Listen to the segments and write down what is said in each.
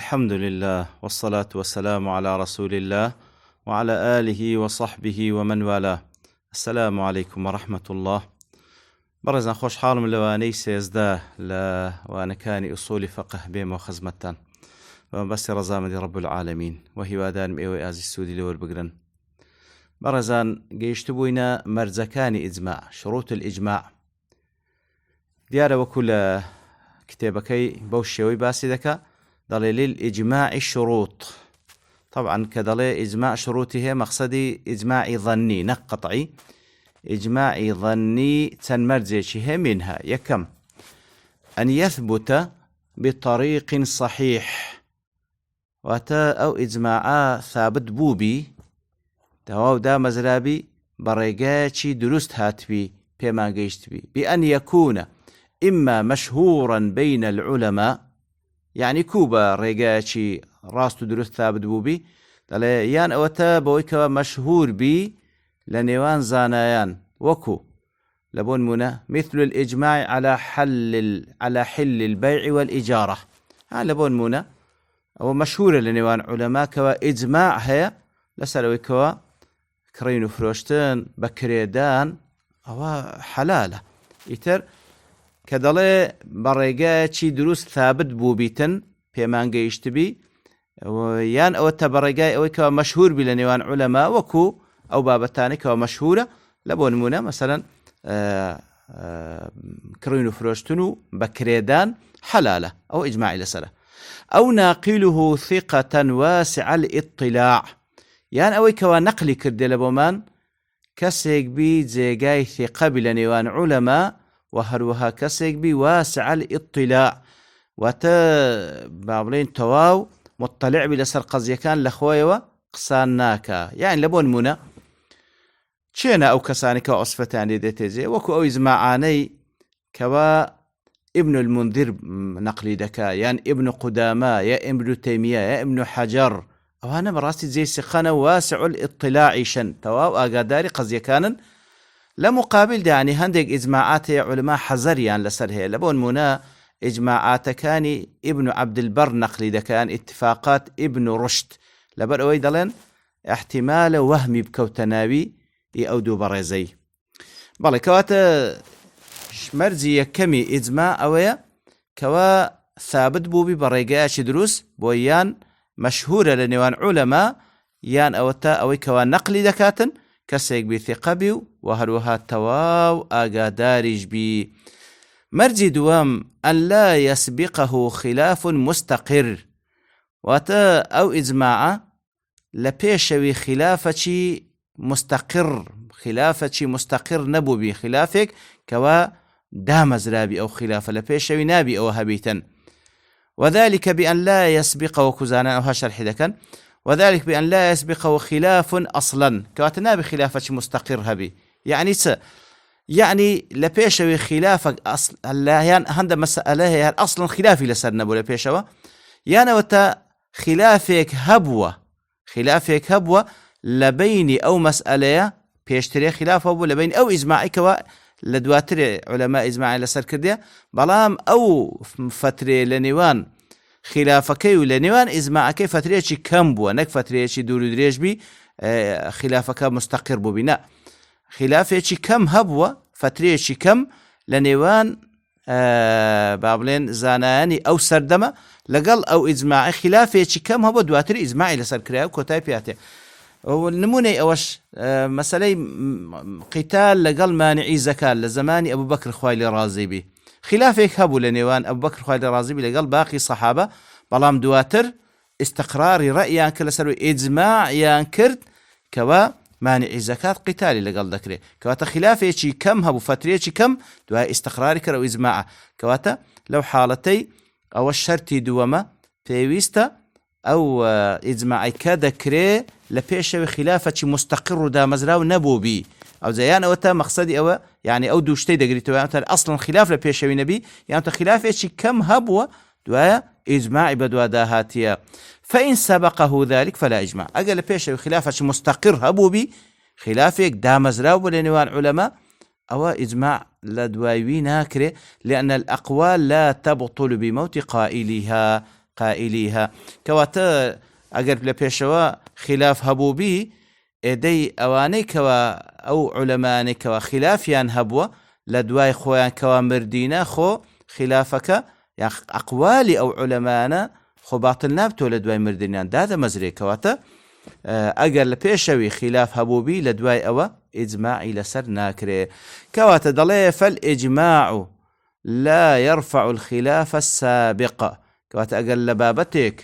الحمد لله والصلاة والسلام على رسول الله وعلى آله وصحبه ومن والاه. السلام عليكم ورحمة الله. برزان خوش حالم لواني سيزداه لا وانا كاني أصولي فقه بيم وخزمتان وبس رزامدي رب العالمين وهي وادان مئوي آزي السودي لور بقرن. برزان قيشتبوينا مرزكاني إجماع شروط الإجماع ديارة وكل كتابكي بوشيوي باسدك ضليل الإجماع الشروط. طبعا كضليل إجماع شروطه مقصدي إجماع ظني نقطعي إجماع ظني تنمرزيشه منها يكم أن يثبت بطريق صحيح واتا أو إجماع ثابت بوبي تواو دا مزرابي بريقاتي درست هاتبي بما قيشت بي بأن يكون إما مشهورا بين العلماء يعني كوبا ريقاتي راستو درست ثابت بوبي يان أوتا بويكا مشهور بي لنيوان زانايان وكو لبون منا مثل الإجماع على حل البيع والإجارة. لبون منا أو مشهورة لنيوان علماء كوا إجماع هي لسالوي كوا كرينو فروشتن بكريدان أو حلالة إتر كدالي بريقاتي دروس ثابت بوبيتن بيمان قيشتبي ويان أو تبريقاي أو كوا مشهور بلنيوان علماء وكو أو بابتاني كوا مشهورة لبون منا مثلا كرينو فروشتنو بكريدان حلالة أو إجماعي لسالة أو ناقله ثقة واسع الاطلاع يعني أو كوا نقلي كردي لبومان كسيك بي زيقاي ثقة بلنيوان علماء وهروها كسيك بي واسع الاطلاع واتا بابلين تواو مطلع بلسر قزيكان لخويوة قصاناكا يعني لبون منا چينا أو كساني كوا أصفتاني ديتيزي وكو أو إزماعاني كوا ابن المنذر نقلي دكا يعني ابن قدامى يا ابن تيمية يا ابن حجر أو أنا براسي زي سخانة واسع الاطلاع شن تواو أقاداري قزيكانا لمقابل يعني هندق إجماعات علماء حزريان لسر هي لبون منا إجماعات كان ابن عبد البر نقلي ده كان اتفاقات ابن رشد لبر أويدلن احتمال وهمي بكوتناوي يأودو بريزي بالي كواتا مرزي كمي إجماع أويا كوا ثابت بوبي بريقاش دروس بويان مشهورة لنيوان علماء يان أوتا أوي كوا نقلي دكاتن كسيك بثقة بيو وهروها تواو آقادارج بي مرجي دوام أن لا يسبقه خلاف مستقر واتا أو إجماع لبيشوي خلافتي مستقر نبو بي خلافك كوا دامز رابي أو خلافة لبيشوي نابي أو هبيتا وذلك بأن لا يسبقه كزانا أو هشرح دكان وذلك بأن لا يسبقه خلاف أصلا كواتنا بخلافة مستقر هبي يعني لبيشوي خلافك أصل الله هند مسألة هي أصلا خلافي لسرنا بولا بيشوا يعني وتا خلافك هبوة لبيني أو مسألة بيشتري خلافه بولا بين أو إجماعي كوا لدواتر علماء إجماعي لسر كردية بلام أو فترة لنيوان خلافكي ولنيوان إجماعكي فتريشي كم بوا نك فتريشي دور دريج بي خلافك مستقر بو بناء خلافيشي كم هبوا فتريشي كم لنيوان بابلين زاناني أو سردمة لقل أو إجماعي خلافيشي كم هبوا دواتر إجماعي لسر كريا وكوتاي بياتي والنموني أوش مسألة قتال لقل مانعي زكاة لزماني أبو بكر خوالي رازي بي خلافك هبو لنيوان أبو بكر خوالي رازي بي لقل باقي صحابة بلام دواتر استقراري رأيان كلا سروي إجماع يانكرد كوا مانع زكاة قتالي لقل ذكري كواتا خلافيشي كم هبو فتريشي كم دوا استقراري كرو إجماع كواتا لو حالتي أو الشرطي دوما فيويستا أو إجماعي كذكري لبيشوي خلافة مستقر دا مزراو نبو بي أو زيان أوتا مقصدي أو يعني أو دوشتي دقريتو يعني أصلا خلاف لبيشوي نبي يعني خلافة كم هبوة دوايا إجماع بدوا داهاتيا فإن سبقه ذلك فلا إجماع أقل بيشوي خلافة مستقر هبو بي خلافك دا مزراو لنوان علماء أو إجماع لدوايوي ناكري لأن الأقوال لا تبطل بموت قائلها قائليها كواتا ئەگەر لە پێشەوە خلاف هەبووبی ئێدەی ئەوانەی کەوا ئەو عولەمانێکەوە خلافیان هەبووە لە دوای خۆیان کەوا مردینە خۆ خلافەکە یان ئەقوالی ئەو عولەمانە خۆ باتڵ نابتۆ لە دوای مردنیان دادەمەزرێکەوەتە ئەگەر لە پێشەوی خلاف هەبووبی لە دوای ئەوە ئیجماعی لەسەر ناکرێ کەواتە دەڵێ فالإجماع لا يرفع الخلاف السابق کەواتە ئەگەر لە بابەتێک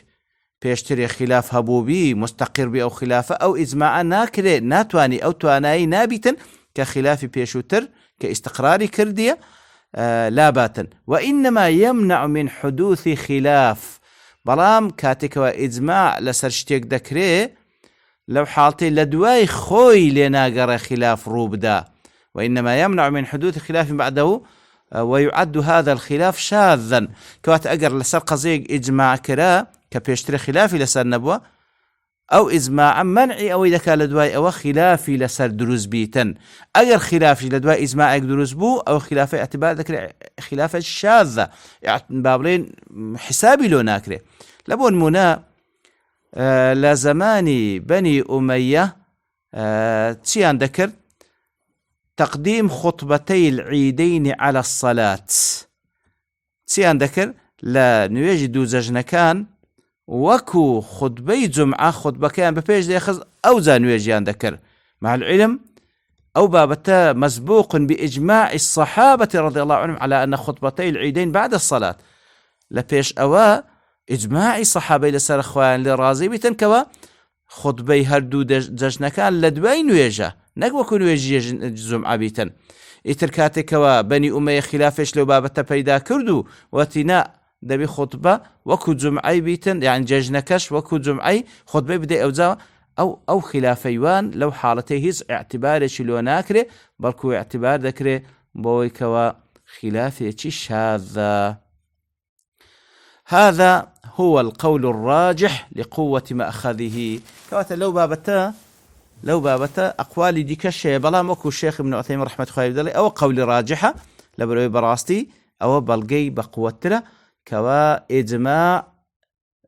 پێشترێ خلاف هەبووبی مستەقر بێ ئەو خلافە ئەو ئیجماع ناکرێ ناتوانی ئەو توانایی نابیتن کە خلافی پێشووتر کە ئیستقراری کردیە لا باتن وإنما يمنع من حدوث خلاف بەڵام کاتێکەوە ئیجماع لەسەر شتێک دەکرێ لەو حاڵتەی لە دوای خۆی لێ ناگەڕێ خلاف ڕوو بدا وإنما يمنع من حدوث خلاف بعده ويعد هذا الخلاف شاذا كوات أجر لسر قضية إجماع كرا كبيشتري خلافي لسر نبوة أو إجماع منعي أو إذا كان لدواي أو خلافي لسر دروز بيتن أجر خلافي لدواي إجماع دروز بو أو خلافي اعتبار ذكر خلافة شاذة بابلين حسابي لو ناكري لبون منا لزماني بني أمية تيان ذكر تقديم خطبتي العيدين على الصلاة تيان ذكر لا نوجد زجنكان وكو خطبي جمعة خطبة كان ببيج ياخذ أو زانويجيان ذكر مع العلم أو بابتا مسبوق بإجماع الصحابة رضي الله عنهم على أن خطبتي العيدين بعد الصلاة لبيش أوا إجماع الصحابة لسر أخوان لرازي بتنكوا خطبي هردو ججنكان لدوين ويجا نەکوەکو نوێژی جمعە بیتن ئیتر کاتێکەوە بەنی ئومەیە خلافێش لەو بابەتە پەیدا کرد و وەتینا دەبی خۆتبە وەکو جمعەی بیتن یان جەژنەکەش وەکو جمعەی خۆتبەی بدەی ئەوجا ئەو خلافەیوان لەو حاڵەتەی هیچ اعتبارێکی لۆ ناکرێ بەڵکو اعتبار دەکرێ بۆەوەی کەوە خلافێکی شاذە هذا هو القول الراجح لقوة مأخذه كواتە لو بابتا أقوالي دي كشي بلا مكو الشيخ ابن عثيمين رحمة الله عليه أو قولي راجحة لبروي براستي أو بلقي بقوتنا كوا إجماع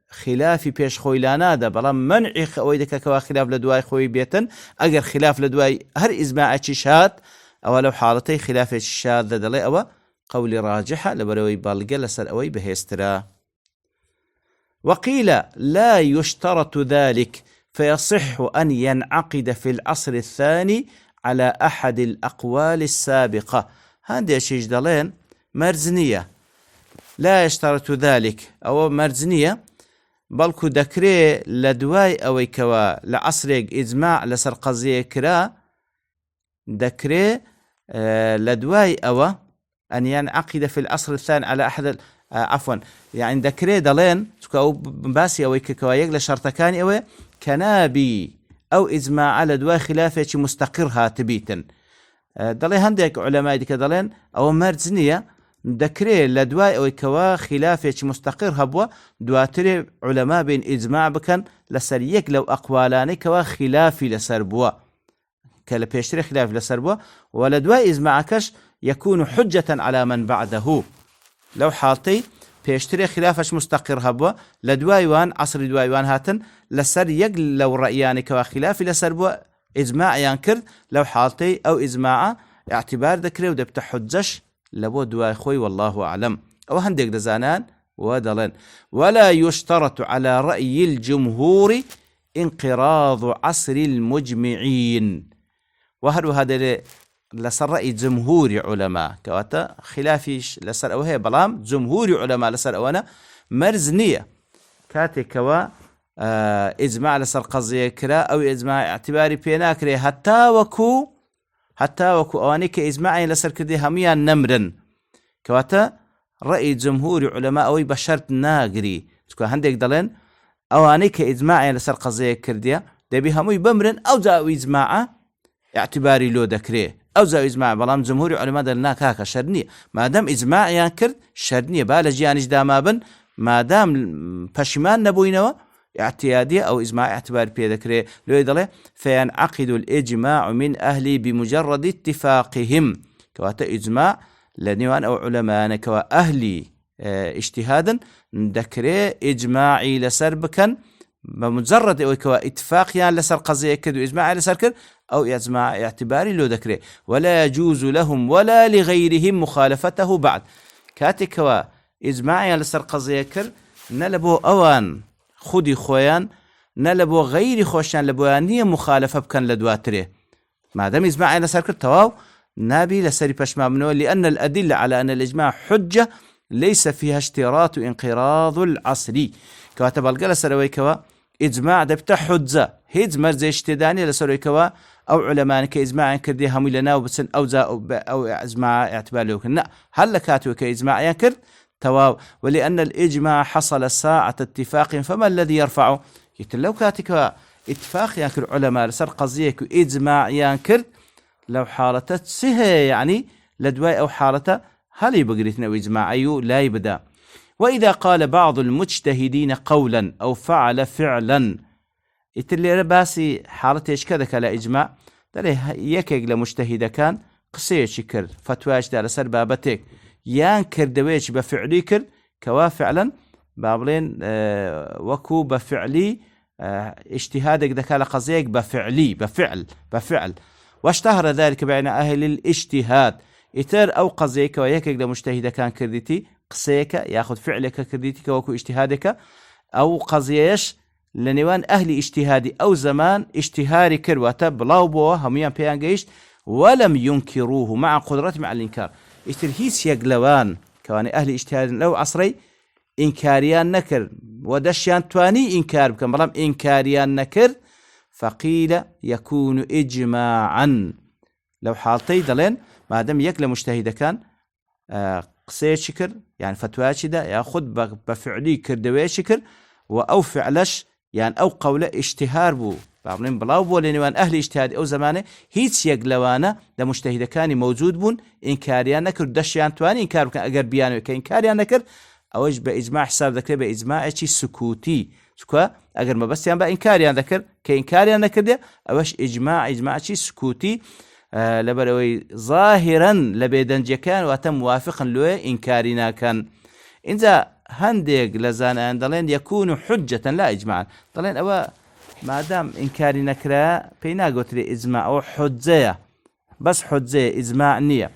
خلافي بيش خوي لانا دا بلا منعي خويدك كوا خلاف لدواي خوي بيتن أجر خلاف لدواي هر إجماع شات أو لو حالتي خلاف الشات دلي أو قولي راجحة لبروي بلقي لسر أوي بهسترا وقيل لا يشترط ذلك فيصح أن ينعقد في العصر الثاني على أحد الأقوال السابقة هذا شيء جدلين مرزنية لا يشترط ذلك أو مرزنية بلكو دكري لدواي أو كوا لعصرك إجماع لسر قضية كرا دكري لدواي أو أن ينعقد في العصر الثاني على أحد عفوا يعني دكري دلين تكو باسي أو كوا يقل شرطكاني أو كنابي أو إجماع على دواء خلافة مستقر هاتبيتن دلي هندك علماء ديك دلين أو مرزنية دكري لدواء أو كوا خلافة مستقر هبوا دواتري علماء بين إجماع بكن لسريك لو أقوالاني كوا خلافي لسربوا كلا بيشتري خلاف لسربوا ولدواء إجماع كش يكون حجة على من بعده لو حالتي پێشترێ خلافش مستقر هەبووە لە دوایوان عصری دوایوان هاتن لەسەر یەک لەو ڕەئیانێکەوە خلافی لەسەر بووە ئیجماعیان کرد لەو حاڵتەی ئەو ئیجماعە اعتبار دەکرێ و دەبتە حجەش لە بۆ دوای خۆی والله أعلم ئەو هەندێک دەزانان ودەڵێن ولا يشترط على رأي الجمهور انقراض عصر المجمعين وهروها دەرێ لسر رأي جمهور علماء كواتا خلافيش لسر أوهي بلام جمهور علماء لسر أوانا مرزنية كاتي كوا إجماع لسر قضية كرا أو إجماع اعتباري بينا كري حتى وكو أوانيك إجماعي لسر كردي هميان نمرن كواتا رأي جمهور علماء أوي بشرط ناقري تكو هندك دلين أوانيك إجماعي لسر قضية كردية دبي هموي بمرن أو جاء إجماع اعتباري لو دكري أو زاو إجماع بلام جمهور علماء دلنا كاكا شرنية ما دام إجماع ينكر شرنية بالج يعني جداما بن ما دام پشمان نبوينوا اعتيادية أو إجماع اعتبار بيدكري لو يدله فينعقد الإجماع من أهلي بمجرد اتفاقهم كواتا إجماع لنيوان أو علماء كوا أهلي اجتهادا دكري إجماعي لسر بكن بمجرد أوكوا اتفاقيا لسر قضية كدو إجماعي لسر كر أو إجماع اعتباري لو دكري ولا يجوز لهم ولا لغيرهم مخالفته بعد كاتكوا إجماعي لسر قضية كر نلبو أوان خودي خويان نلبو غيري خوشان لبوانية مخالفة بكن لدواتري ما دام إجماعي لسر كر تواو نابي لسري بشما منه لأن الأدلة على أن الإجماع حجة ليس فيها اشتراط انقراض العصر كواتب القلة سروي كوا إجماع دبتا حجة هيج مرزي اشتداني لسروي كوا أو علماء كإجماع كردي هم لنا وبسن أو إجماع اعتبار لكن هل لكاتو كإجماع ينكر تواو ولأن الإجماع حصل ساعة اتفاق فما الذي يرفعه يتلو كاتك اتفاق ينكر علماء لسر قضية إجماع ينكر لو حالته سهى يعني لدواء أو حالته هل يبقريتنا وإجماع أيو لا يبدأ وإذا قال بعض المجتهدين قولا أو فعل فعلا يتلي باسي حالته إيش كذا كلا إجماع دليه يكيق لمجتهد كان قصيش كر فتواش دار سر بابتك يان كردويش بفعلي كر كوا فعلا بابلين وكو بفعلي اجتهادك دكالا قضيك بفعل واشتهر ذلك بين أهل الاجتهاد إتر أو قضيك ويكك لمجتهد كان كرديتي قصيك ياخذ فعلك كرديتك وكو اجتهادك أو قضيش لنوان أهل اجتهادي أو زمان اجتهاري كرواتا بلاوبوا هميان بيان جيش ولم ينكروه مع قدرتهم على الإنكار اشترهيس يقلوان كوان أهل اجتهاد لو عصري إنكاريان نكر ودشيان تواني إنكار بكم بلام إنكاريان نكر فقيل يكون إجماعا لو حالتي دلين ما دام يكل مجتهد كان قصي شكر يعني فتوى شدا ياخذ بفعلي كردوي شكر أو فعلش يعني أو قولة اشتهار بو بعضين بلاو بو لنوان أهل اجتهاد أو زمانه هيتس يقلوانا دا مجتهد كان موجود بون إنكاريان نكر دشيان تواني إنكار بكان أقر بيانو كإنكاريان نكر أوج بإجماع حساب ذكر بإجماع شي سكوتي سكوا أقر ما بس يعني بإنكاريان ذكر كإنكاريان نكر ده أوش إجماع شي سكوتي لبروي ظاهرا لبيدنج كان وتم موافقا له إنكارنا كان إذا هندق لزانا دلين يكون حجة لا إجماعا دلين أو ما دام إنكاري نكرا بينا قلت لي إجماع أو حجة بس حجة إجماع نية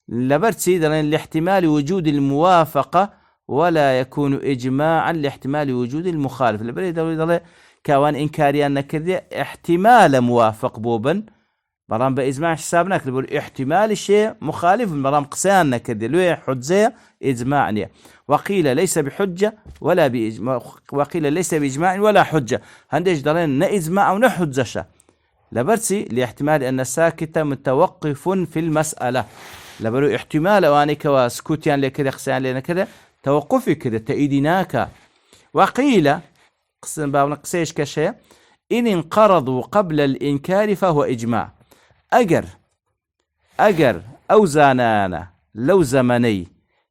لبرتي دلين لاحتمال وجود الموافقة ولا يكون إجماعا لاحتمال وجود المخالف لبري دلين كوان إنكاري نكرا احتمال موافق بوبا برام بإجماع حسابنا كده احتمال الشيء مخالف برام قساننا كده لوي حجة إجماعنية وقيل ليس بحجة ولا بإجماع وقيل ليس بإجماع ولا حجة هندش دارين نإجماع أو نحجة لبرسي لاحتمال أن الساكت متوقف في المسألة لبرو احتمال واني كوا سكوتيان لكده قسان لنا كده توقفي كده تأيدناك وقيل قسم بابنا قسيش كشيء إن انقرضوا قبل الإنكار فهو إجماع أجر أو زانانا لو زمني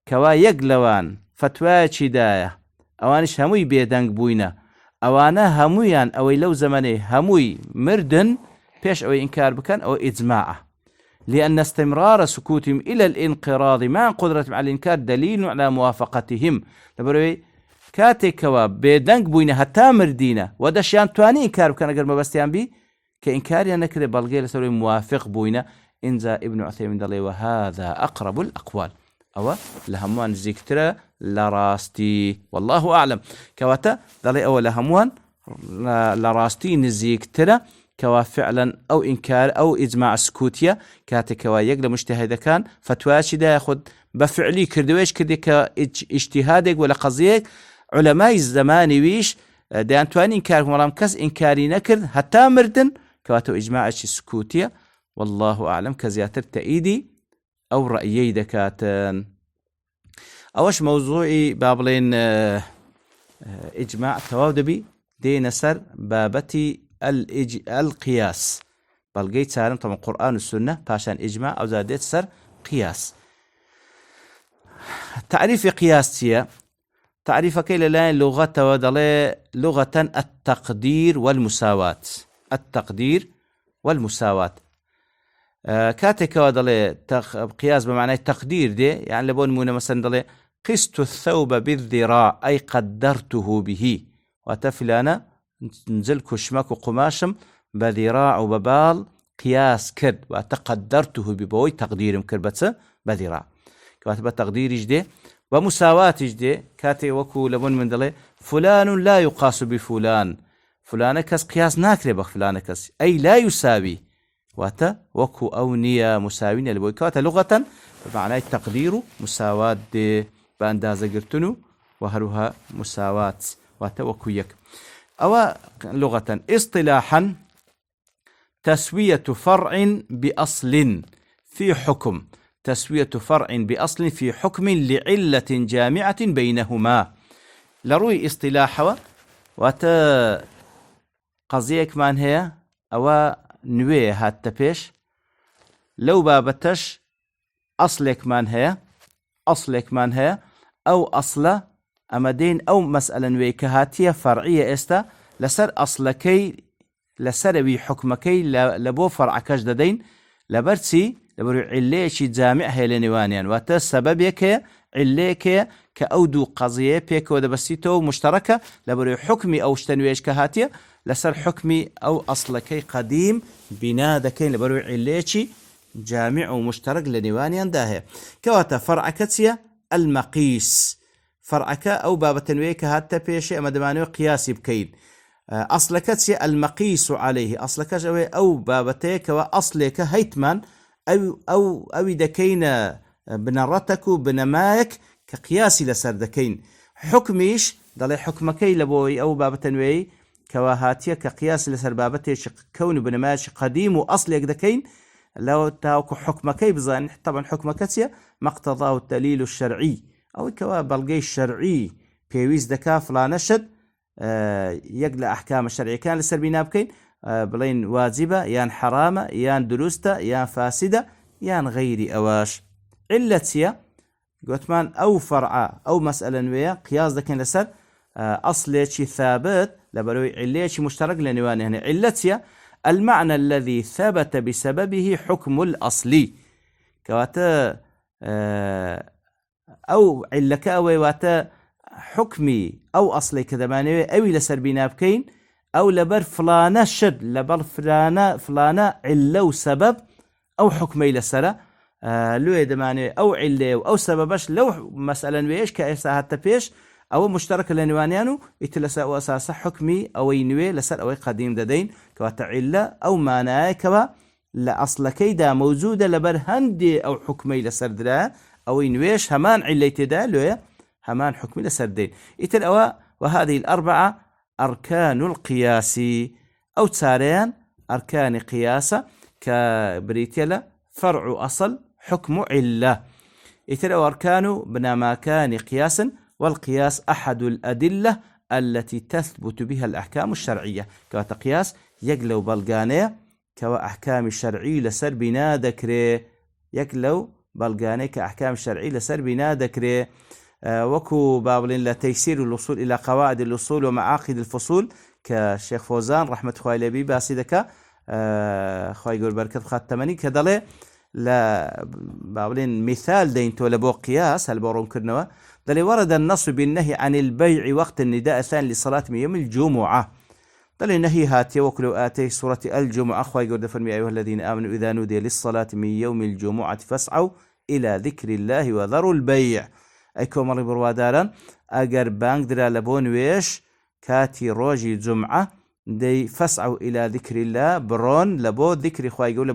كوا يقلوان فتوى شداية أوانش هموي بيدنق بوينا أوانا همويان أو لو زمني هموي مردن بيش أو إنكار بكان أو إجماع لأن استمرار سكوتهم إلى الانقراض مع قدرتهم على الإنكار دليل على موافقتهم لبروي كاتي كوا بيدنق بوينا هتا مردينا ودشيان تواني إنكار بكان أقر ما بستيان بي كإنكاري أنا كده بلغي لسوري موافق بوينا إنزا ابن عثيمين دلي وهذا أقرب الأقوال أو لهموان زيكترا لراستي والله أعلم كواتا دلي أو لهموان لراستي نزيكترا كوا فعلا أو إنكار أو إجماع سكوتيا كاتا كوا يقل مجتهد كان فتواشي دا ياخد بفعلي كردويش كده كاجتهادك ولا قضيك علماء الزمان ويش ديان تواني إنكار مرام كس إنكاري نكر حتى مردن كواتو إجماع سكوتيا والله أعلم كزياتر تأيدي أو رأيي دكاتن أوش موضوعي بابلين إجماع تواودبي دي نسر بابتي القياس بلقيت سارم طبعا القرآن والسنة باشان إجماع أو زادت سر قياس تعريف قياسية تعريف كيل الآن لغة ودلي لغة التقدير والمساواة كاتك ودلي قياس بمعنى التقدير دي يعني لبون مونا مثلا دلي قست الثوب بالذراع أي قدرته به، وتفلانا نزل كشمك وقماشم بذراع وببال قياس كرد، وتقدرته ببوي تقدير كربته بذراع كاتب تقدير جدي ومساواة جدي كاتي وكو لبن من دلي فلان لا يقاس بفلان، فلان كس قياس ناكري بخ فلان كس أي لا يساوي، واتا وكو أو نية مساوين لبوي كاتا لغة بمعنى التقدير مساواة دي بأندازة قرتنو وهروها مساواة واتا وكو يك. أو لغة اصطلاحا تسوية فرع بأصل في حكم، تسوية فرع بأصل في حكم لعلة جامعة بينهما. لروي اصطلاحا واتا قضيك من هي أو نويه هات تبيش لو بابتش أصلك من هي، أصلك من هي أو أصل أمدين أو مسألة ويكهاتية فرعية استا لسر أصلكي لسروي حكمكي لبو فرعكش ددين لبرسي لبرو عليشي جامع هيلينيوانيان واتا سببك عليك كأودو قضية بيك ودبسيتو مشتركة لبرو حكمي أو شتنويش كهاتية لسر حكمي أو أصلكي قديم بنادكين لبرو عليشي جامع ومشترك لنيوانيان داهي كواتا فرعكتية المقيس، فرعك أو باب تنويك هاتا بيشي أما دمانيو قياسي بكين أصلكتية المقيس عليه، أصلك أو بابتيك وأصلك هيتمان أو دكين بنرتك بنمايك كقياسي لسر دكين حكميش دلي حكمكي لبوي أو باب تنوي كواهاتية كقياسي لسر بابتيش كون بنمايش قديم وأصلك دكين لو تاوكو حكمكي بزان طبعا حكمكتية مقتضاه الدليل الشرعي أو كوا بلغي الشرعي بيويز دكا فلانشد يقل أحكام الشرعية كان لسر بينابكين بلين واجبة يان حرامة يان دروستة يان فاسدة يان غيري أواش علتيا قوتمان أو فرعة أو مسألة ويا قياس دكين لسر أصليشي ثابت لبروي عليشي مشترك لنواني هنا علتيا المعنى الذي ثبت بسببه حكم الأصلي كواتا أو علك أوي واتا حكمي أو أصلي كذا معنوي أوي لسر بينابكين أو لبر فلانة شد لبر فلانة علة وسبب أو حكمي لسر لو يدماني أو علة أو سببش لو مسألة ويش كأسا حتى بيش أو مشترك لنوانيانو يتلسا وأساسا حكمي أو ينوي لسر أو قديم ددين كواتا علة أو معناي كوا لأصلكي دا موجودة لبر هندي أو حكمي لسر درا أو ينويش همان علتي دا لو همان حكمي لسر دين إتل أوا وهذه الأربعة أركان القياس أو تساريان أركان قياسة كبريتيلا فرع أصل حكم علة إتل أوا أركان بنما كان قياسا، والقياس أحد الأدلة التي تثبت بها الأحكام الشرعية كقياس يقلو بلغانية كوا أحكام الشرعي لسر بنا ذكري يقلو بلغانية كأحكام الشرعي لسر بنا ذكري وكو بابلين لتيسير الوصول إلى قواعد الوصول ومعاقد الفصول كشيخ فوزان رحمة خواه لبي باسدك خواه يقول بركة خاتماني كدالي لا بابلين مثال دين تولبو قياس هالبورون كرنوا دالي ورد النص بالنهي عن البيع وقت النداء الثاني لصلاة من يوم الجمعة دالي نهي هاتي وكلو آتي سورة الجمعة خواه يقول دفن أيها الذين آمنوا إذا نودي للصلاة من يوم الجمعة فاسعوا إلى ذكر الله وذروا البيع أي كومر برواداران أجر بانك درا لبون ويش كاتي روجي جمعة دي فاسعوا إلى ذكر الله برون لبو ذكر خواه يقول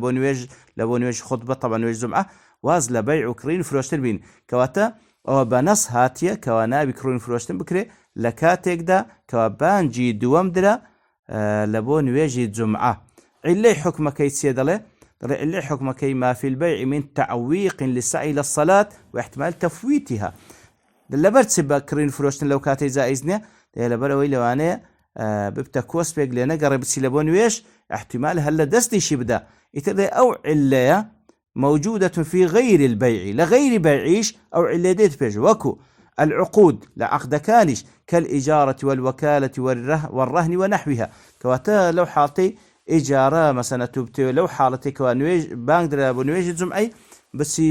لبون ويش خطبة طبعا ويش جمعة واز لبيع وكرين فروشتر بين كواتا أو بنص هاتية كوانا بكرين فروشتر بكري لكاتيك دا كوابان جي دوام درا لبون ويجي جمعة علي حكم كي تسيدله علي حكم كي ما في البيع من تعويق للسعي للصلاة واحتمال تفويتها لبرت سبا كرين فروشتن لو كاتي زائزني لبروي لو أنا ببتكوس بيق لنا قرب سيلبون ويش احتمال هلا دستي شبدا يتلي أو علية موجودة في غير البيع لغير بيعيش أو علية ديت بيج وكو العقود لعقد كانش كالإجارة والوكالة والرهن ونحوها كواتا لو حالتي إجارة مثلا تبتي لو حالتي كوانويج بانك درا بونويج الجمعي بچی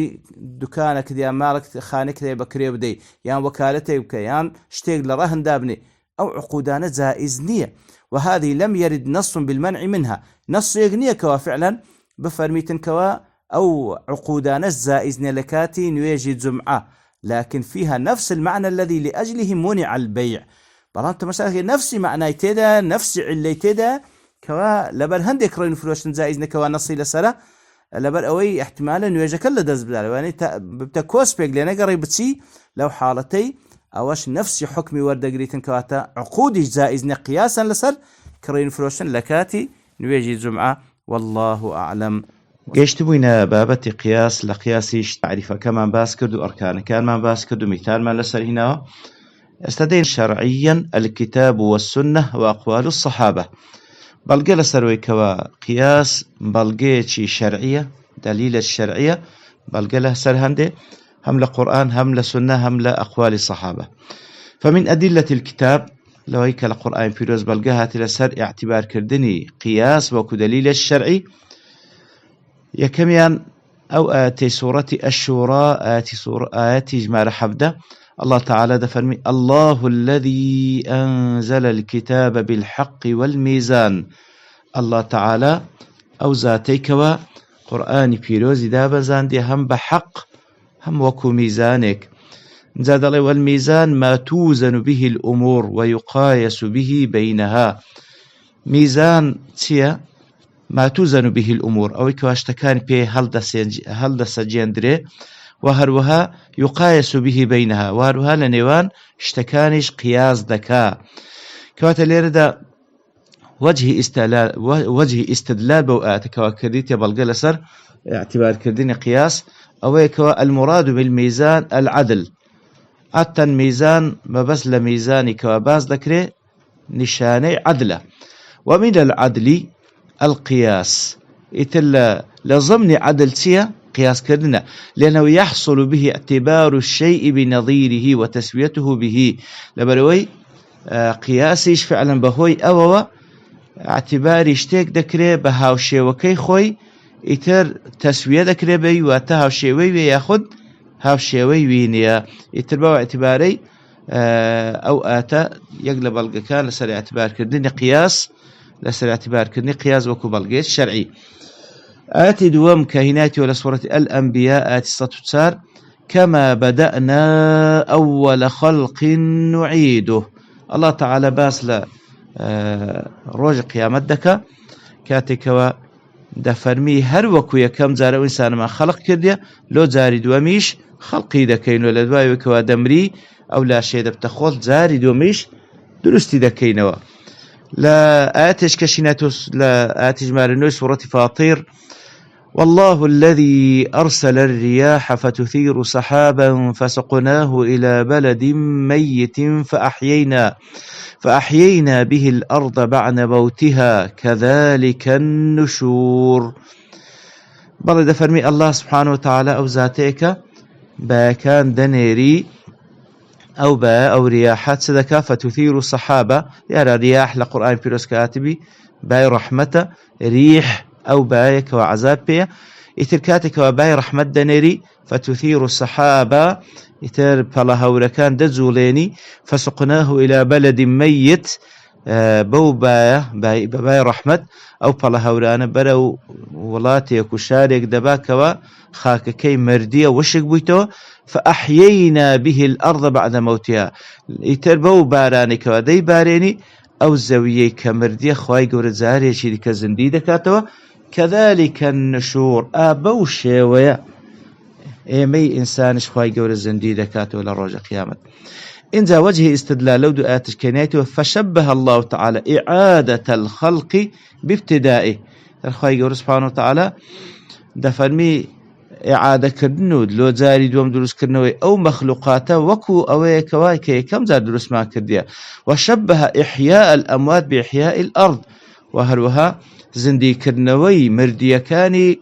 دوکانێک دیان ماڵێک خانێک هەیە بەکرێ بدەیت یان وەکالەتێک بکە یان شتێک لە ڕە هەندا بنێ ئەو عقودانە جائز نییە وهذه لم يرد نص بالمنع منها نص يغنية كوا فعلا بفرميتن كوا أو عقودان الزائزن لكاتي نواجي جمعة لكن فيها نفس المعنى الذي لأجله منع البيع بلانت مثلا نفس معنى تدا نفس علي تدا كوا لبر هندك رين فلوشن زائزن كوا نصي لسرة لبر أوي احتمالا نواجه كل دز بدال يعني بتكوس بيق لنا قريب تسي لو حالتي أوش نفس حكمي ورد قريتن كواتا عقود زائزن قياسا لسر كرين فروشن لكاتي نواجي جمعة والله أعلم. گەشت بووینە بابەتی قیاس لە قیاسیش تعریفەکەمان باس کرد و ئەرکانەکانمان باس کرد و میثالمان لەسەر هیناوە. ئێستا دەین شەرعیەن الكتاب والسنة وأقوال الصحابة بەڵگە لەسەرەوەی کەوە قیاس بەڵگەیەکی شەرعیە دلیلە شەرعیە بەڵگە لەسەر هەندێ هم لقرآن هم لسنة هم لأقوال الصحابة. فمن أدلة الكتاب لو هيك القرآن فيروز بلقاها لسر اعتبار كردني قياس وكو دليل الشرعي يكميان أو آتي سورة الشورى آتي إجمال حفدة الله تعالى دفرمي الله الذي أنزل الكتاب بالحق والميزان الله تعالى أو ذاتيك وقرآن فيروز دابا زاندي هم بحق هم وكو ميزانك زاد الله والميزان ما توزن به الأمور ويقايس به بينها ميزان تيا ما توزن به الأمور أو كواشتكان بيه هل دسجندري وهروها يقايس به بينها وهروها لنيوان اشتكانش قياس دكا كواتا ليردا وجه استدلال بوآت كواكديت يبالغ لسر اعتبار كردين قياس أو المراد بالميزان العدل حتى الميزان ما بس لميزاني كواباز ذكره نشاني عدله ومن العدل القياس إتلا لضمن عدل سيا قياس كردنا لأنه يحصل به اعتبار الشيء بنظيره وتسويته به لبروي قياسيش فعلا بهوي أو اعتبار اشتيك ذكره بهاوشي وكي خوي إتر تسوية ذكره بي واتهاوشي وياخد هاوشێوەی وینە ئیتر بەوە اعتبارەی ئەو ئاتە یەک لە بەڵگەکان لەسەر اعتبارکردنی قیاس لەسەر اعتبارکردنی قیاس وەکو بەڵگەیەک شەرعی. ئاەتی دووەم کە هینایەتەوە لە سوورەتی الأنبیاء ئاەتی 104 كما بدأنا أول خلق نعيده الله تعالى باس لە ڕۆژی قیامەت دەکا کاتێکەوە دەفەرمی هەر وەکو یەکەم جارە ئینسانمان خەڵق کردیە لۆ جاری دووەمیش خەڵقی دەکەینەوە لە دوایەوەکەوە دەمری ئەو لاشێ دەبتە خۆڵ جاری دووەمیش دروستی دەکەینەوە. لە ئاەتێش کەشینەتۆ لە ئاەتی ژمارە 9 سوورەتی فاتیر والله الذي أرسل الرياح فتثير سحابا فسقناه إلى بلد ميت فأحيينا به الأرض بعد موتها كذلك النشور. بل دفرمي الله سبحانه وتعالى أو ذاتيك باكان دنيري أو با أو رياحات سدكا فتثير الصحابة يرى رياح لقرآن فيروس كاتبي باي رحمة ريح أو بايك وعذاب بيه إتركاتك وباي رحمة دنيري فتثير الصحابة إتر بلهوركان دزوليني فسقناه إلى بلد ميت بو باي رحمة أو بلهورانا برو ولاتي كشارك دباكوا خاككي مردية وشك بيتو فأحيينا به الأرض بعد موتها إتر بو بارانك ودي باريني أو زوية كمردية خواي قورة زارية شركة زنديدة كاتوا كذلك النشور أبو شوية إيمي إنسانش خواي قورة زنديدة كاتوا لروج قيامة. إنزا وجه استدلال لو دعاتش كنيته فشبه الله تعالى إعادة الخلق بابتدائه الخواي قورة سبحانه وتعالى دفرمي إعادة كردنود لو زاري دوم دروس كرنوي أو مخلوقاته وكو أوي كوايكي كم زار دروس ما كرديا وشبه إحياء الأموات بإحياء الأرض وهروها زندي كرنوي مرديا كاني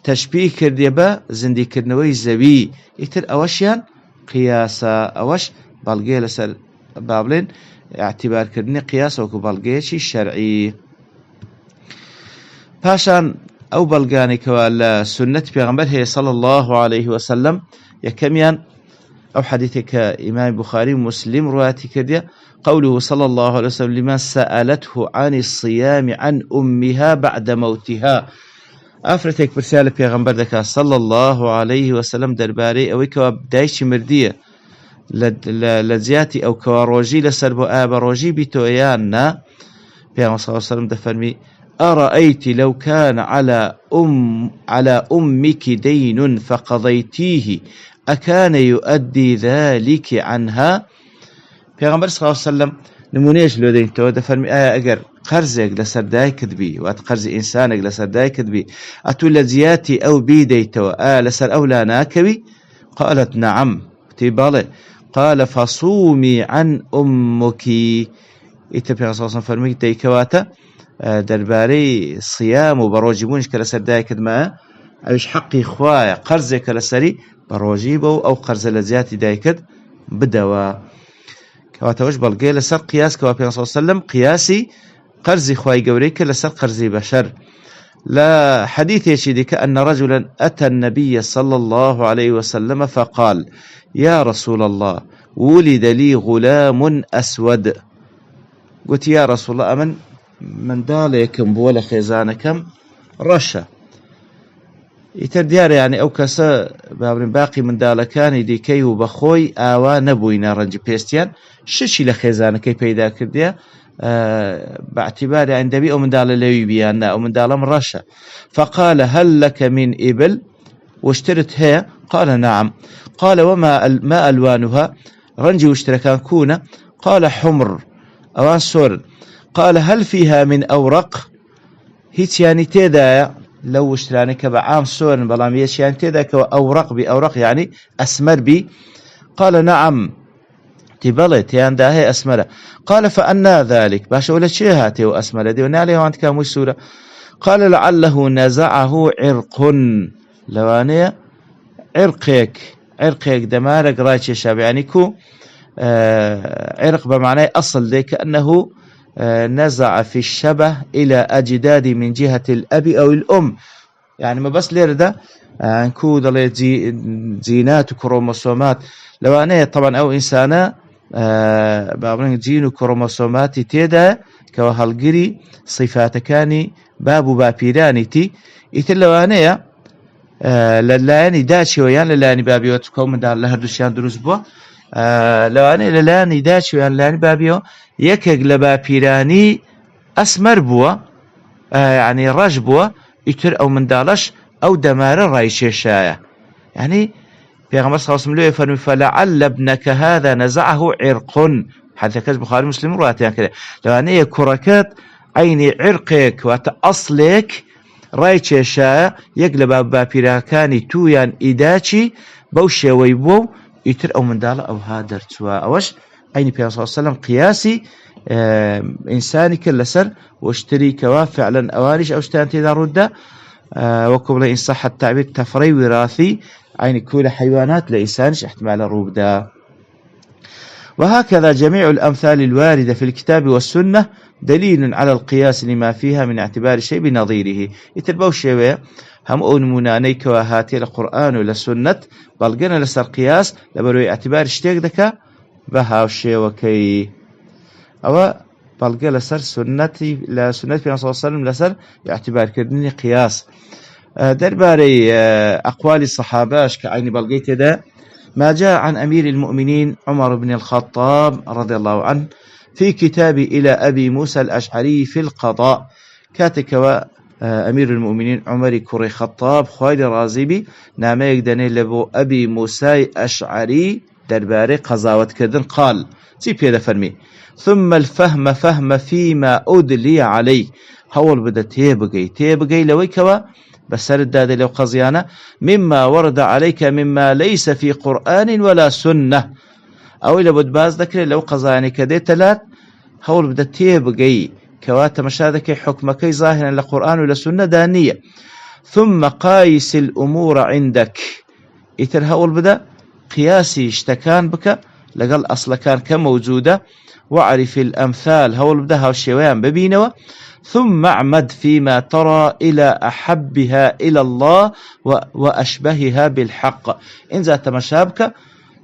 تشبيه كرديا با زندي كرنوي زوي إتر أوشيان قياسا أوش بلغي لسر بابلين اعتبار كردني قياس وكو بلغي شي شرعي. باشان أو بلغانك ولا سنة بيغمبر هي صلى الله عليه وسلم يكميان أو حديثك إمام بخاري ومسلم رواتك دي قوله صلى الله عليه وسلم لمن سألته عن الصيام عن أمها بعد موتها أفرتك برسالة بيغمبر دكا صلى الله عليه وسلم درباري أو كوابدايش مردية لزياتي أو كواروجي لسربو آبروجي بتويانا بيغمبر صلى الله عليه وسلم دفرمي أرأيت لو كان على أمك دين فقضيتيه أكان يؤدي ذلك عنها پیغمبر صلى الله عليه وسلم نمونيش لو دين تو دفرمي أجر قرزك لسرداي كدبي وات قرز إنسانك لسرداي كدبي أتولى زياتي أو بيدي تو لسر أولا ناكبي قالت نعم تبالي قال فصومي عن أمك إتى پیغمبر صلى الله عليه وسلم فرمي تيكواتا درباري صيام وبروجبونش كلسرداي كدما أيش حقي خوايا قرزك لسري بروجيبو أو قرز لزياتي دايكد بدوا كواتوش بلقي لسر قياس كوابي صلى الله عليه وسلم قياسي قرزي خواي قوريك لسر قرزي بشر لا حديث يشيدك أن رجلا أتى النبي صلى الله عليه وسلم فقال يا رسول الله ولد لي غلام أسود قلت يا رسول الله أمن من داليكم بولا خيزانكم رشا يتر ديار يعني أو كسا بابن باقي من دالكاني دي كي وبخوي آوا نبوينا رنج بيستيان ششي لخيزانة كي بيدا كرديا باعتبار عند بي أو من دال لوي بيانا أو من دال مرشا فقال هل لك من إبل واشترت هي قال نعم قال وما ما ألوانها رنجي واشتركان كونا قال حمر أوان سور قال هل فيها من أورق هيت يعني تيدا لو اشتراني كبعام سور بلاميش يعني تيدا كأورق بأورق يعني أسمر بي قال نعم تبلت يعني ده هي أسمرة قال فأنا ذلك باش أولا شيء هاتي وأسمرة دي ونالي وانت كاموش سورة قال لعله نزعه عرق لوانية عرقك دمارك رايتش شاب يعني كو عرق بمعنى أصل دي كأنه نزع في الشبه إلى أجداد من جهة الأب أو الأم يعني ما بس لير ده نكو ضليت زينات وكروموسومات لوانية طبعا أو إنسانة بابن جين وكروموسومات تيدا كوهالجري صفات كاني بابو بابيراني تي يتلوانية للاني داشي ويان للاني بابيو تكون من دار لهردوشيان دروز بوا لواني للاني داشي ويان للاني بابيو يكيق لبابيراني أسمر بوا يعني رج بوا يتر أو من دالش أو دمار رايشيشايا يعني پیغمبر صلى الله عليه وسلم فلعل ابنك هذا نزعه عرق حديث كذا بخاري مسلم رواتيان كده لو أن كركات عيني عرقك وتأصلك رايتشا يقلب بابيراكاني تويان إداتي بوشي ويبو يتر أو من دالة أو هادر توا أوش عيني پیغمبر صلى الله عليه وسلم قياسي إنساني كل سر واشتري كوا فعلا أوارش أو اشتانتي ذا ردة وكبلا إن صح التعبير تفري وراثي عين كل حيوانات لإنسانش احتمال الروبدا وهكذا جميع الأمثال الواردة في الكتاب والسنة دليل على القياس لما فيها من اعتبار شيء بنظيره يتربو الشيء هم أونمونانيك وهاتي القرآن والسنة بلغنا لسر قياس لبروي اعتبار شتيك دكا بها الشيء وكي أو بلغ لسر سنتي لا سنة في صلى الله عليه وسلم لسر اعتبار كردني قياس درباري أقوال الصحابة كعين بلغيت ده ما جاء عن أمير المؤمنين عمر بن الخطاب رضي الله عنه في كتاب إلى أبي موسى الأشعري في القضاء كاتك أمير المؤمنين عمر كري خطاب خويل رازبي نامه يقدني لبو أبي موسى أشعري درباري قضاوت كردن قال تي بيدا فرمي ثم الفهم فهم فيما أدلي عليه هول بدا تيبقي لويكوا بسر الداد لو قضيانا مما ورد عليك مما ليس في قرآن ولا سنة أو إلى بود باز ذكر لو قضياني كدي تلات هول بدا تيبقي كواتا مشاهدك حكمك ظاهرا لقرآن ولا سنة دانية ثم قايس الأمور عندك إتر هول بدا قياسي اشتكان بك لقل أصل كان كموجودة وعرف الأمثال هول بدا هاو الشيوان ببينوا ثم اعمد فيما ترى إلى أحبها إلى الله وأشبهها بالحق. إنزا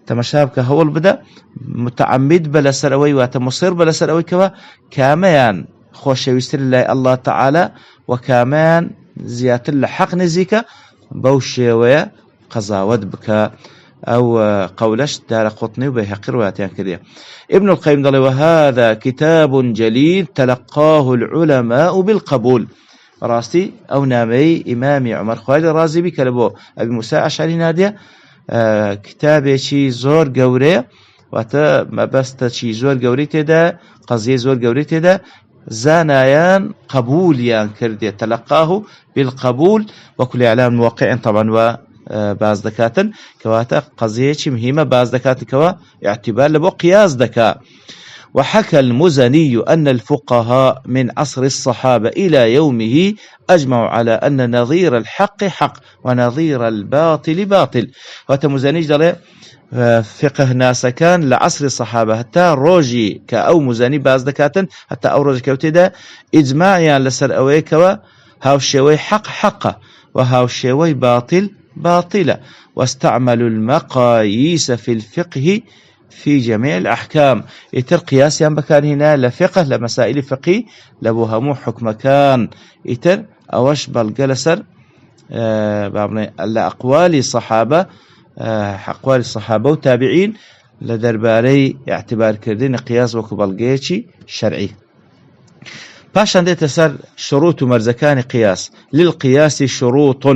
تمشابك هو البدأ متعمد بلا سروي وتمصير بلا سروي كوا كامان خوش يستر الله تعالى وكامان زيادة الحق نزيك بوشي ويا قزاود بك أو قولش دار قطني وبيهقي روايتين كذا. ابن القيم قال وهذا كتاب جليل تلقاه العلماء بالقبول. راستي أو نامي إمامي عمر خوالي الرازي بكلبو أبي موسى أشعري نادية كتابي شي زور قوري واتا ما بست شي زور قوري تدا قضية زور قوري تدا زانايان قبوليان كردية تلقاه بالقبول وكل إعلام موقع طبعا و باز دكاتن كواتا قضية مهمة باز دكاتن كوا اعتبار لبو قياس دكا. وحكى المزني أن الفقهاء من عصر الصحابة إلى يومه أجمعوا على أن نظير الحق حق ونظير الباطل باطل. وتمزني جل فقه ناس كان لعصر الصحابة حتى روجي كأو مزني باز دكاتن حتى أو روجي كوتدا إجماع يعني لسر أويكوا هاو الشوي حق حقه وهاو الشوي باطل باطلة. واستعملوا المقاييس في الفقه في جميع الأحكام. يتر قياس بكان هنا لفقه لمسائل فقه لبوهمو حكم كان يتر أوش بالجلسر لأقوال الصحابة أقوال الصحابة وتابعين لدرباري اعتبار كردين قياس وكبالجيتشي شرعي. باشان دي تسر شروط مرزكان قياس. للقياس شروط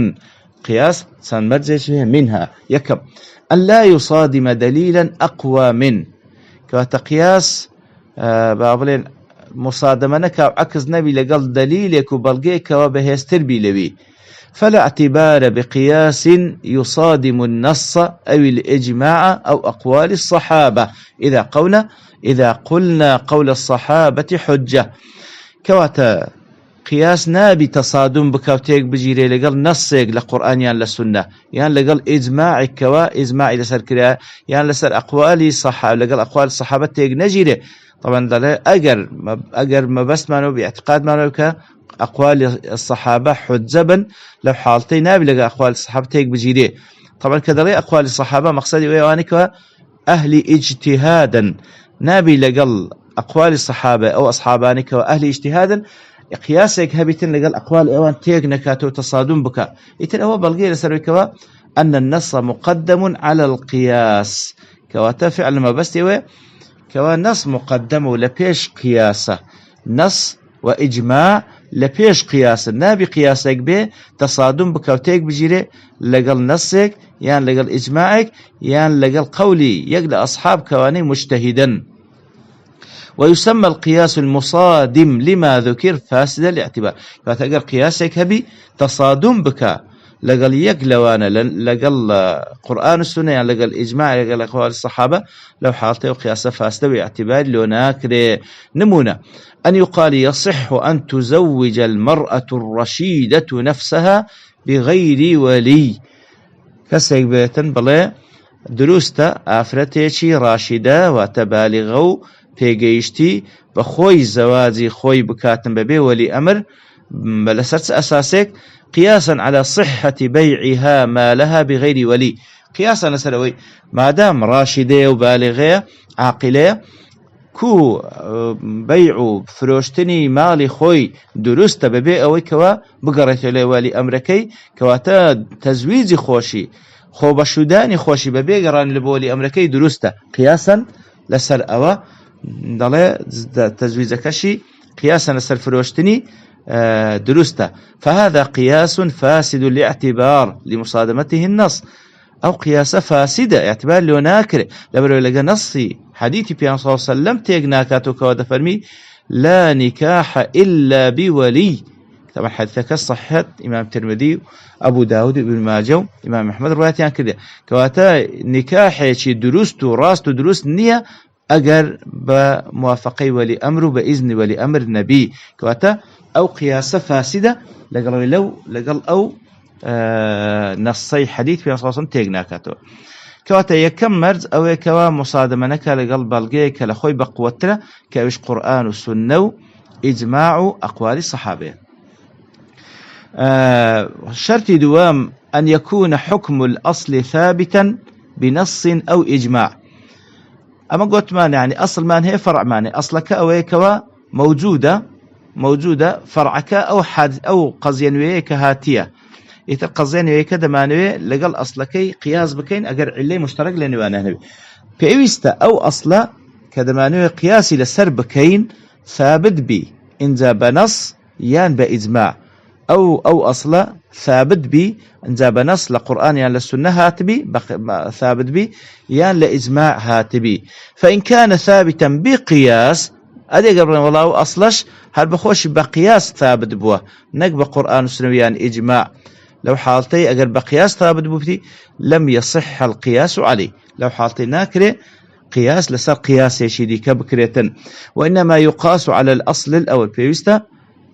قياس سنمرزش منها يكب أن لا يصادم دليلا أقوى من كقياس بابلين مصادمنك عكس نبي لقل دليلك وبلغيك وبهستر بي فلا اعتبار بقياس يصادم النص أو الإجماع أو أقوال الصحابة إذا قلنا قول الصحابة حجة. كواتا قياس نابي تصادم بكوتيك بجيري لقل نصيك لقرآن يان للسنة يان لقل إجماع كوا إجماع لسر كريا يان لسر أقوال الصحابة لقل أقوال الصحابة تيك نجيري. طبعا دلالة أجر ما بس مانو باعتقاد مانو أقوال الصحابة حجبا لو حالتي نابي لقل أقوال الصحابة تيك بجيري. طبعا كذلك أقوال الصحابة مقصدي ويوانك أهل اجتهادا نابي لقل أقوال الصحابة أو أصحابانك وأهل اجتهادا قياسك هبتن لقال أقوال إيوان تيك نكاتو تصادم بك يتن أول بلغي لسروي كوا أن النص مقدم على القياس كواتا فعل ما بس يوي كوا نص مقدم لبيش قياسة نص وإجماع لبيش قياسة نابي قياسك به تصادم بك وتيك بجيري لقال نصك يعني لقال إجماعك يعني لقال قولي يقل أصحاب كواني مجتهدا. ويسمى القياس المصادم لما ذكر فاسد الاعتبار. فتقر قياسك هبي تصادم بك لقل يقلوانا لقل قرآن السنة يعني لقل إجماع لقل أقوال الصحابة لو حالته قياس فاسد باعتبار لناكر نمونة أن يقال يصح أن تزوج المرأة الرشيدة نفسها بغير ولي كسيك بيتن بلا دروستا آفرتيشي راشدة وتبالغو پێگەیشتی بە خۆی زەواجی خۆی بکاتن بەبێ وەلی ئەمر لەسەر ئەساسێک قياسا على صحة بيعها مالها بغير ولي. قياسا لەسەر ئەوەی مادام راشدەیە و بالغەیە عاقلەیە كو بيع و فرۆشتنی ماڵی خۆی دروستە بەبێ ئەوەی کەوا بگەڕێتە لێ وەلی ئەمرەکەی کەواتە تەزویجی خۆشی خۆبەشودانی خۆشی بەبێ گەڕانی لە بۆ وەلی ئەمرەکەی دروستە. قياسا لەسەر ئەوە دڵێ تزويجكشي قياسا لسر فروشتني درسته. فهذا قياس فاسد لاعتبار لمصادمته النص أو قياس فاسدة اعتبار لناكر لبرو لقى نصي حديث بيان صلى الله عليه وسلم تيقناكاتو كواد فرمي لا نكاح إلا بولي. طبعا حديثك صحت إمام ترمذي أبو داود ابن ماجه إمام أحمد روايتان كذا كواتا نكاح شي درست وراست درست نية أجر بموافقي ولي أمر بإذن ولي أمر النبي كواتا أو قياس فاسدة لقل أو نصي حديث في صلى الله عليه وسلم تيقناكاتو كواتا يكم مرز أو يكوا مصادمنك لقل بلغيك لخوي بقوتنا كأوش قرآن والسنة إجماع أقوال الصحابة. شرط دوام أن يكون حكم الأصل ثابتا بنص أو إجماع. أما قلت ما يعني أصل ما هي فرع ماني أصلك أو هيكوا موجودة فرعك أو حادث أو قضية هاتية إذا قضية دمانوي لقل أصلكي قياس بكين أجر علي مشترك لنوانا نبي بيوستا أو أصلا كدمانوي قياسي لسر بكين ثابت بي إن جاب نص يان بإجماع أو أصلا ثابت بي إن جاب نص لقرآن يان للسنة هاتبي ثابت بي يان لإجماع هاتبي. فإن كان ثابتا بقياس أدي قبل والله أصلش هل بخوش بقياس ثابت بوه نقب قرآن والسنة يان إجماع لو حالتي أجر بقياس ثابت بوفتي لم يصح القياس عليه. لو حالتي ناكره قياس لسر قياس يشيدي كبكرة وإنما يقاس على الأصل الأول بيوستا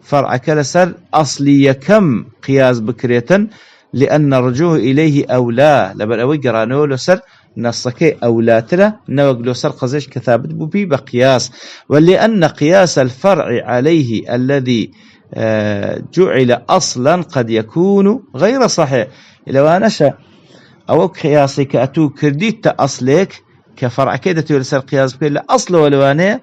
فرعك لسر أصلي كم قياس بكرة لأن رجوه إليه أولى لبن أوي قرانو لسر نصك أولى ترى نوق لسر قزيش كثابت ببي بقياس ولأن قياس الفرع عليه الذي جعل أصلا قد يكون غير صحيح. إذا نشأ أو قياسك أتو كرديت أصلك كفرع كده تولسر قياس بكل أصل ولوانه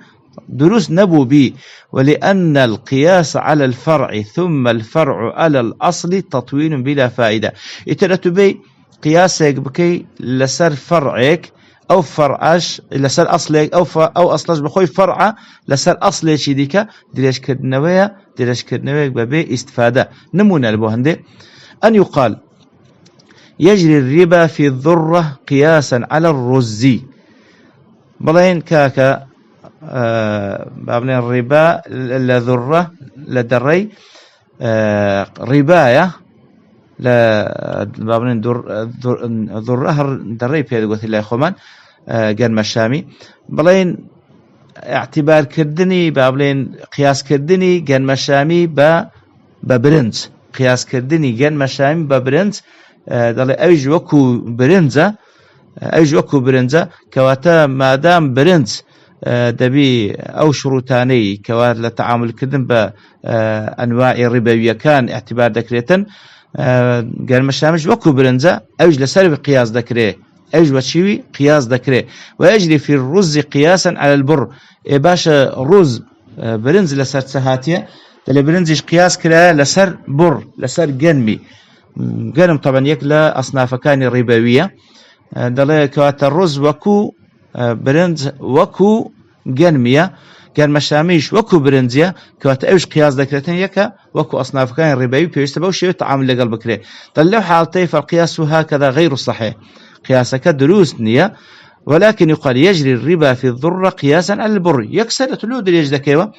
دروس نبو بي. ولأن القياس على الفرع ثم الفرع على الأصل تطويل بلا فائدة. إتلت بي قياسك بكي لسر فرعك أو فرعش لسر أصلك أو أصلش بخوي فرع لسر أصلك شديك دلش كرنوية ببي استفادة. نمونا لبوهنده أن يقال يجري الربا في الذرة قياسا على الرز بلين كاكا بابلين الربا لذرة لدري رباية بابلين ذرة دري في قلت الله خمان قال مشامي بلين اعتبار كردني بابلين قياس كردني قال مشامي ببرنز قياس كردني قال مشامي ببرنز دل أيج وكو برنزة كواتا مادام برنز دبي أو شروطاني كوات للتعامل كدن بأنواع الربوية كان اعتبار ذكرية قال مشامش وكو برنزة أيج لسر قياس ذكريه أيج وشيوي قياس ذكريه ويجري في الرز قياسا على البر باشا رز برنز لسر سهاتية دل برنزش قياس كلا لسر بر لسر جنمي قالم طبعا يكلا أصناف كان الربوية دلائل كوات الرز وكو برنز وكو جنمية كان مشاميش وكو برنزية كوات أوش قياس ذكرتين يكا وكو أصناف كان الربوي بيستبو شيء تعامل لقل بكري طلعوا حالتي فالقياس هكذا غير صحيح قياسك دروس نية ولكن يقال يجري الربا في الذرة قياسا على البر يكسر تلود يجدكيوه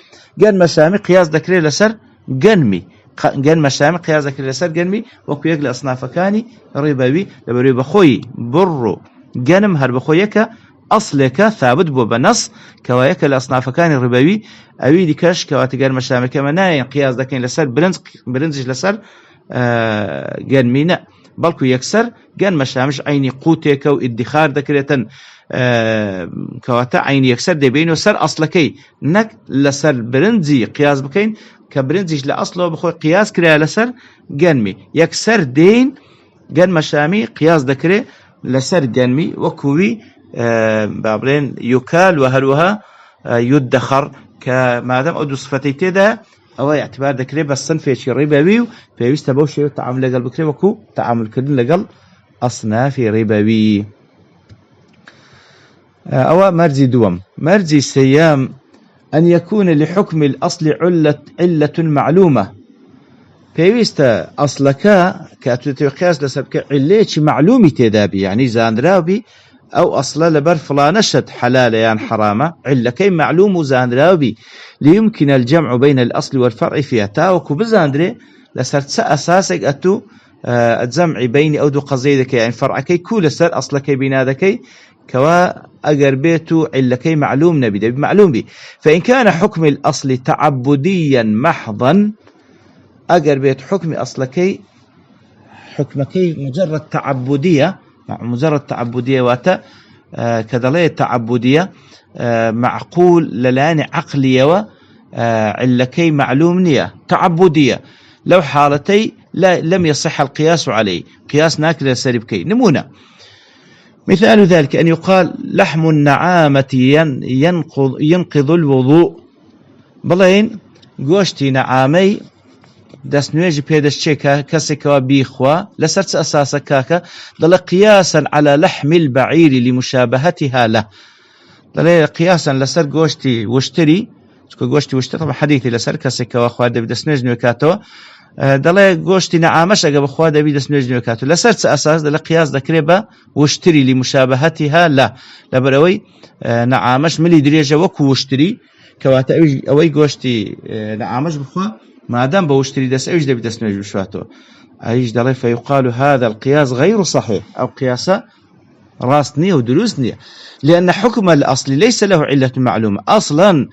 قال مشامي قياس ذكري لسر جنمي قال مشامي قياس ذكري لسر جنمي وكو يقل أصناف كاني ربوي لبري بخوي برو جنم هر بخويك أصلك ثابت بو بنص كوايك الأصناف كان الربوي أوي ديكاش كواتقال مشامي كمناين قياس ذكين لسر برنزج لسر جنمينا بلكو يكسر قال مشامش عيني قوتك وادخار ذكرة كواتا عيني يكسر دي بينو سر أصلكي نك لسر برنزي قياس بكين كبرنزج لأصله بخوي قياس كريا لسر جنمي يكسر دين قال مشامي قياس ذكرة لسر جنمي وكوي بابلين يكال وهلوها يدخر كمادام أدو صفتي تدا أو اعتبار ذكري بس صنف شيء ربوي فيستبو شيء تعامل لقل بكري وكو تعامل كدن لقل أصناف ربوي أو مرزي دوم مرزي سيام أن يكون لحكم الأصل علة معلومة فيستا أصلك كأتوتي قياس لسبك عليش معلومة تدابي يعني زاندرابي أو أصلا لبر فلانشت حلالة يعني حرامة علة كي معلوم زاندرابي ليمكن الجمع بين الأصل والفرع فيها تاوكو بزاندري لسرت أساسك أتو الجمع بين أو دو قضيدك يعني فرعكي كل سر أصلكي بينادكي كوا أقربيتو علكي معلوم نبي بمعلوم بي فإن كان حكم الأصل تعبديا محضا أقربيت حكم أصلكي حكمكي مجرد تعبدية واتا كدلية تعبدية معقول للان عقلية علەکەی معلوم نییە تعبدية لو حالتي لم يصح القياس عليه قياس ناكل سري بكي نمونة مثال ذلك أن يقال لحم النعامة ينقض الوضوء بلين گۆشتی نەعامەی دەستنوێژی پێدەستچێکە کەسێکەوە بیخوا لەسەر چ ئەساسە کاکە دەڵێ قیاسا على لحم البعير لمشابهتها له دەڵێ قیاسا لەسەر گۆشتی وشتری چکە گۆشتی وشتر طبعا حەدیثی لەسەر کەسێکەوە خوا دەبی دەستنوێژ نوێکاتەوە دەڵێ گۆشتی نەعامەش ئەگە بخوا دەبی دەستنوێژ نوێکاتەوە لەسەر چ ئەساس دەڵێ قیاس دەکرێت بە وشتری لمشابهتها له لەبەرەوەی نەعامەش ملی درێژە وەکو وشتری کەواتە ئەوەی گۆشتی نەعامەش بخوا مادام بە وشتری دەست ئەویش دەبی دەستنوێژ بشواتەوە ئەویش دەڵێ فيقال هذا القياس غير صحيح أو قياسة راست نية ودروس نية لأن حكم الأصل ليس له علة معلومة أصلا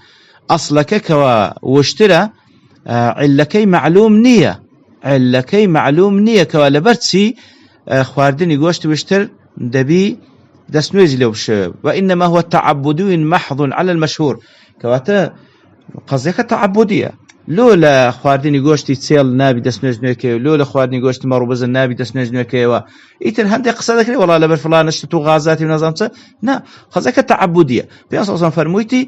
أصلك كوا وشترى علكي معلوم نية علكي معلوم نية كوا لبرتسي خواردني گۆشت وشتر دەبی دەستنوێژی لێ بشێ وإنما هو تعبدي محض على المشهور كواتا قضيك تعبدية لولا خواردني گۆشتی چێڵ نابی دەستنوێژ نوێکەوە لولا خواردنی گۆشتی مەڕوبەزن نابی دەستنوێژ نوێکەوە ئیتر هەندێک قسە دەکرێت وەڵا لەبەر فڵانە شت و غازاتی و نەزانم چە نا قەزەکە تعبدیە پێنج سەڵ فەرموویتی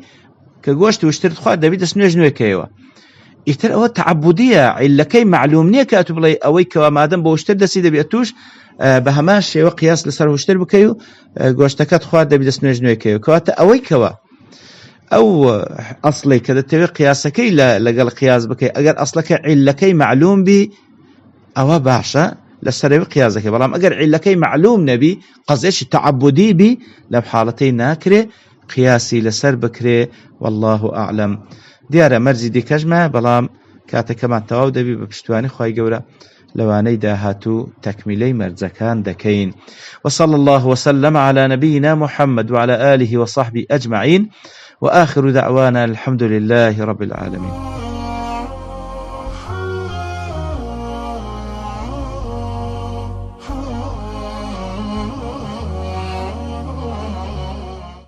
کە گۆشتی وشتر خوا دەبی دەستنوێژ نوێکەوە ئیتر ئەوە تعبدیە عیلەکەی معلوم نییە کە تو بڵێ ئەوەی کەوا مادەم بە وشتر دەسی دەبێت توش بە هەمان شێوە قیاس لەسەر وشتر بکەی و گۆشتەکەت خوا دەبی دەستنوێژ نوێکەوە کەواتە ئەوەی کەوە ئەو ئەسڵی کە دەتەوێت قیاسەکەی لەگەڵ قیاس بکەی ئەگەر ئەسڵەکە عیلەکەی معلوم بی ئەوە باشە لەسەرەوەی قیاسەکەی بەڵام ئەگەر عیلەکەی معلوم نەبی قەزێکی تعبدی بی لەم حاڵەتەی ناکرێ قیاسی لەسەر بکرێ والله ئەعلەم دیارە مەرجی دیکەژمە بەڵام کاتەکەمان تەواو دەبی بە پشتوانی خوای گەورە لەوانەی داهاتوو تەکمیلەی مەرجەکان دەکەین وصلى الله وسلم على نبينا محمد وعلى آله وصحبه أجمعين وآخر دعوانا الحمد لله رب العالمين